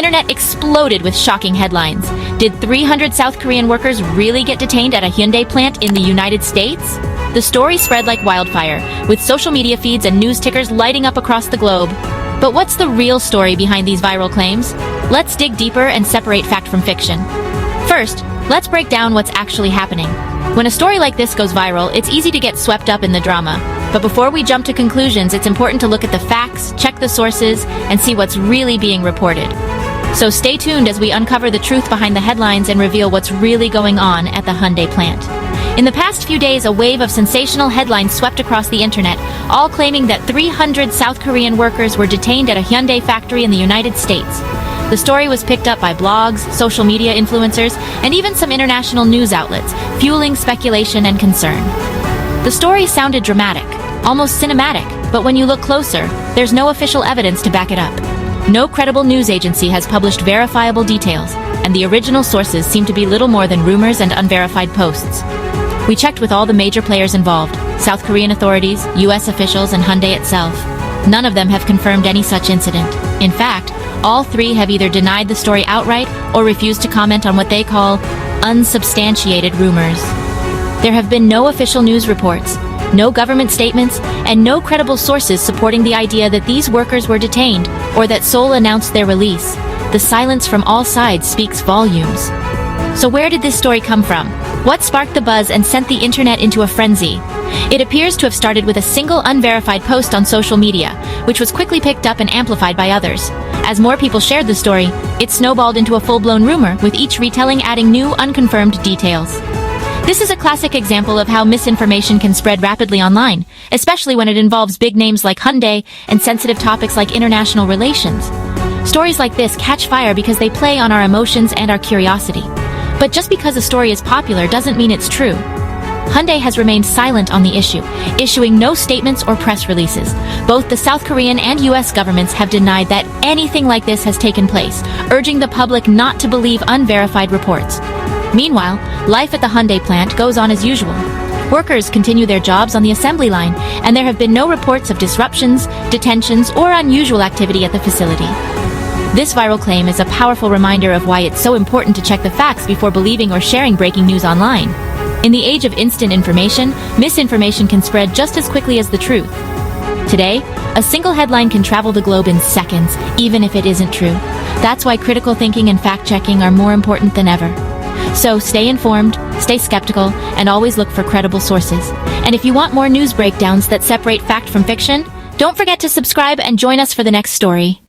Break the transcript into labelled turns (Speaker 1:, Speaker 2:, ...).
Speaker 1: internet exploded with shocking headlines. Did 300 South Korean workers really get detained at a Hyundai plant in the United States? The story spread like wildfire, with social media feeds and news tickers lighting up across the globe. But what's the real story behind these viral claims? Let's dig deeper and separate fact from fiction. First, let's break down what's actually happening. When a story like this goes viral, it's easy to get swept up in the drama. But before we jump to conclusions, it's important to look at the facts, check the sources, and see what's really being reported. So stay tuned as we uncover the truth behind the headlines and reveal what's really going on at the Hyundai plant. In the past few days, a wave of sensational headlines swept across the internet, all claiming that 300 South Korean workers were detained at a Hyundai factory in the United States. The story was picked up by blogs, social media influencers, and even some international news outlets, fueling speculation and concern. The story sounded dramatic, almost cinematic, but when you look closer, there's no official evidence to back it up. No credible news agency has published verifiable details, and the original sources seem to be little more than rumors and unverified posts. We checked with all the major players involved, South Korean authorities, U.S. officials, and Hyundai itself. None of them have confirmed any such incident. In fact, all three have either denied the story outright or refused to comment on what they call unsubstantiated rumors. There have been no official news reports, no government statements, and no credible sources supporting the idea that these workers were detained or that Seoul announced their release. The silence from all sides speaks volumes. So where did this story come from? What sparked the buzz and sent the internet into a frenzy? It appears to have started with a single unverified post on social media, which was quickly picked up and amplified by others. As more people shared the story, it snowballed into a full-blown rumor, with each retelling adding new, unconfirmed details. This is a classic example of how misinformation can spread rapidly online, especially when it involves big names like Hyundai and sensitive topics like international relations. Stories like this catch fire because they play on our emotions and our curiosity. But just because a story is popular doesn't mean it's true. Hyundai has remained silent on the issue, issuing no statements or press releases. Both the South Korean and U.S. governments have denied that anything like this has taken place, urging the public not to believe unverified reports. Meanwhile, life at the Hyundai plant goes on as usual. Workers continue their jobs on the assembly line, and there have been no reports of disruptions, detentions, or unusual activity at the facility. This viral claim is a powerful reminder of why it's so important to check the facts before believing or sharing breaking news online. In the age of instant information, misinformation can spread just as quickly as the truth. Today, a single headline can travel the globe in seconds, even if it isn't true. That's why critical thinking and fact-checking are more important than ever. So stay informed, stay skeptical, and always look for credible sources. And if you want more news breakdowns that separate fact from fiction, don't forget to subscribe and join us for the next story.